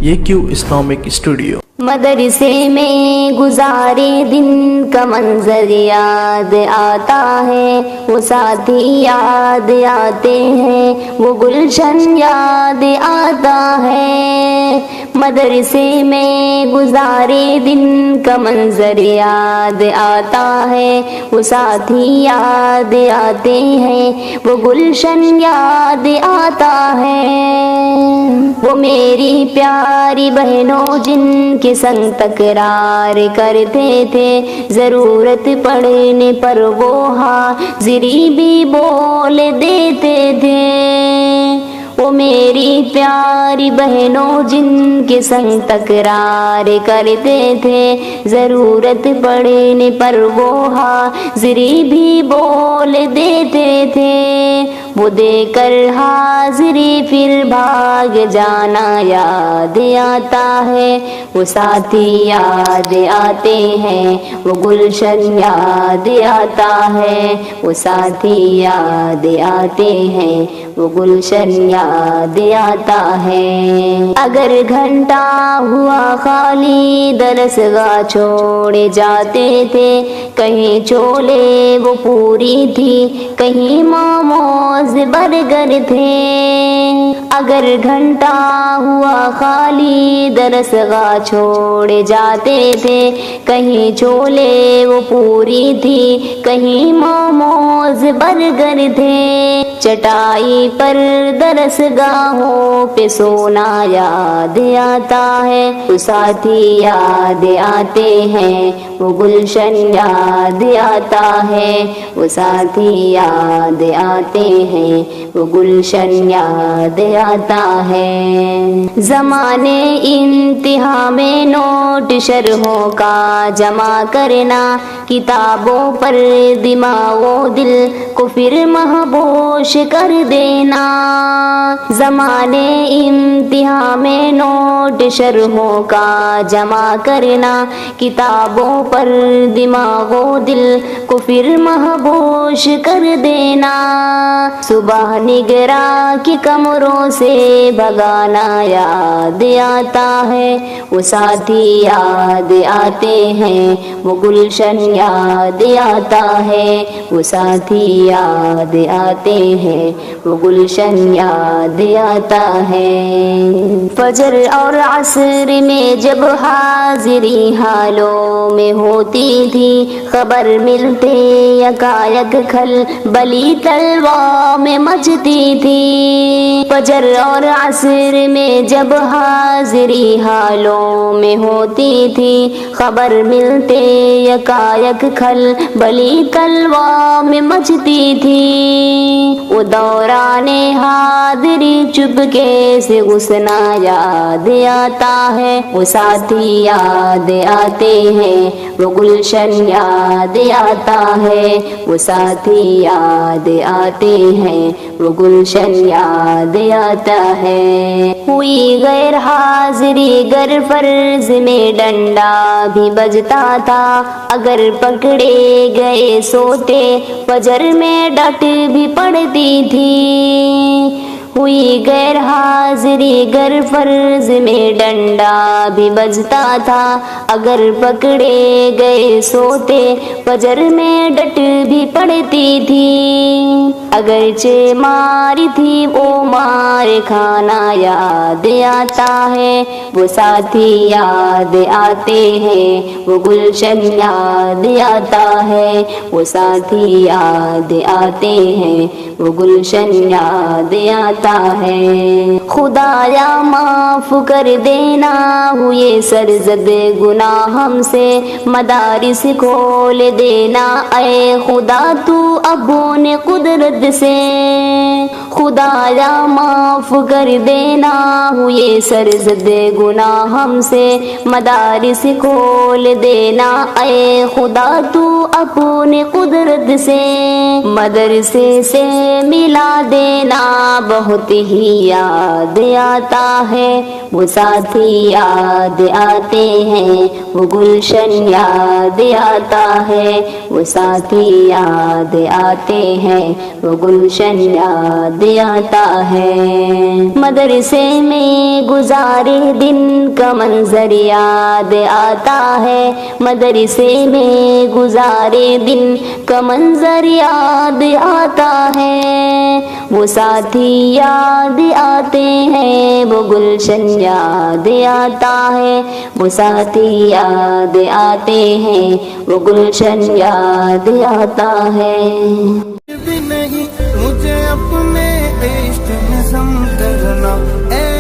AQ Islamic studio. مدرسے میں گزارے دن کا منظر یاد آتا ہے، وہ ساتھی یاد آتے ہیں، وہ گلشن یاد آتا ہے۔ مدرسے میں گزارے دن کا منظر یاد آتا ہے، وہ ساتھی یاد آتے ہیں، وہ گلشن یاد آتا ہے۔ وہ میری پیاری بہنوں جن کے سنگ تکرار کرتے تھے، ضرورت پڑنے پر وہ حاضری بھی بول دیتے تھے۔ وہ میری پیاری بہنوں جن کے سنگ تکرار کرتے تھے، ضرورت پڑنے پر وہ حاضری بھی بول دیتے تھے۔ وہ دے کر حاضری پھر بھاگ جانا یاد آتا ہے، وہ ساتھی یاد آتے ہیں، وہ گلشن یاد آتا ہے، وہ ساتھی یاد آتے ہیں، وہ گلشن یاد آتا ہے۔ اگر گھنٹہ ہوا خالی درس گاہ چھوڑے جاتے تھے، کہیں چولے وہ پوری تھی، کہیں موموز برگر تھے۔ اگر گھنٹہ ہوا خالی درس گاہ چھوڑے جاتے تھے، کہیں چولے وہ پوری تھی، کہیں موموز برگر تھے۔ چٹائی پر درس گاہوں پہ سونا یاد آتا ہے، وہ ساتھی یاد آتے ہیں، وہ گلشن یاد آتا ہے، وہ ساتھی یاد آتے ہیں، وہ گلشن یاد آتا ہے۔ زمانے انتہا میں نوٹ شرحوں کا جمع کرنا، کتابوں پر دماغ و دل کو پھر مہبوش کر دینا۔ زمانے انتہا میں نوٹ شرحوں کا جمع کرنا، کتابوں پر دماغ و دل کو پھر مہبوش کر دینا۔ صبح نگراں کے کمروں سے بھگانا یاد آتا ہے، وہ ساتھی یاد آتے ہیں، وہ گلشن یاد آتا ہے، وہ ساتھی یاد آتے ہیں، وہ گلشن یاد آتا ہے۔ فجر اور عصر میں جب حاضری حالوں میں ہوتی تھی، خبر ملتے یکایک کھل بلی تلوار میں مچتی تھی۔ فجر اور عصر میں جب حاضری حالوں میں ہوتی تھی، خبر ملتے یکایک کھل بلی تلوار میں مچتی تھی۔ وہ دوران حاضری چپکے سے غصنا یاد آتا ہے، وہ ساتھی یاد آتے ہیں، وہ گلشن یاد آتا ہے، وہ ساتھی یاد آتے ہیں، وہ گلشن یاد آتا ہے۔ ہوئی غیر حاضری گر فرض میں ڈنڈا بھی بجتا تھا، اگر پکڑے گئے سوتے فجر میں ڈٹ بھی پڑتی تھی۔ ہوئی غیر حاضری گر فرض میں ڈنڈا بھی بجتا تھا، اگر پکڑے گئے سوتے فجر میں ڈٹ بھی پڑتی تھی۔ اگرچہ ماری تھی وہ مار کھانا یاد آتا ہے، وہ ساتھی یاد آتے ہیں، وہ گلشن یاد آتا ہے، وہ ساتھی یاد آتے ہیں، وہ گلشن یاد آتا ہے۔ خدایا معاف کر دینا ہوئے سرزد گناہ ہم سے، مدارس کھول دینا اے خدا تو اپنے قدرت سے۔ خدایا معاف کر دینا ہوئے سرزد گناہ ہم سے، مدارس کھول دینا اے خدا تو اپنے قدرت سے۔ مدرسے سے ملا دینا بہت ہی یاد آتا ہے، وہ ساتھی یاد آتے ہیں، وہ گلشن یاد آتا ہے، وہ ساتھی یاد آتے ہیں، وہ گلشن یاد آتا ہے، مدرسے میں گزارے دن کا منظر یاد آتا ہے، مدرسے میں گزارے دن کا منظر یاد آتا ہے، وہ ساتھی یاد آتے ہیں، وہ گلشن یاد آتا ہے، وہ ساتھی یاد آتے ہیں، وہ گلشن یاد آتا ہے۔ بھی نہیں مجھے اپنے عشق میں سم کرنا، اے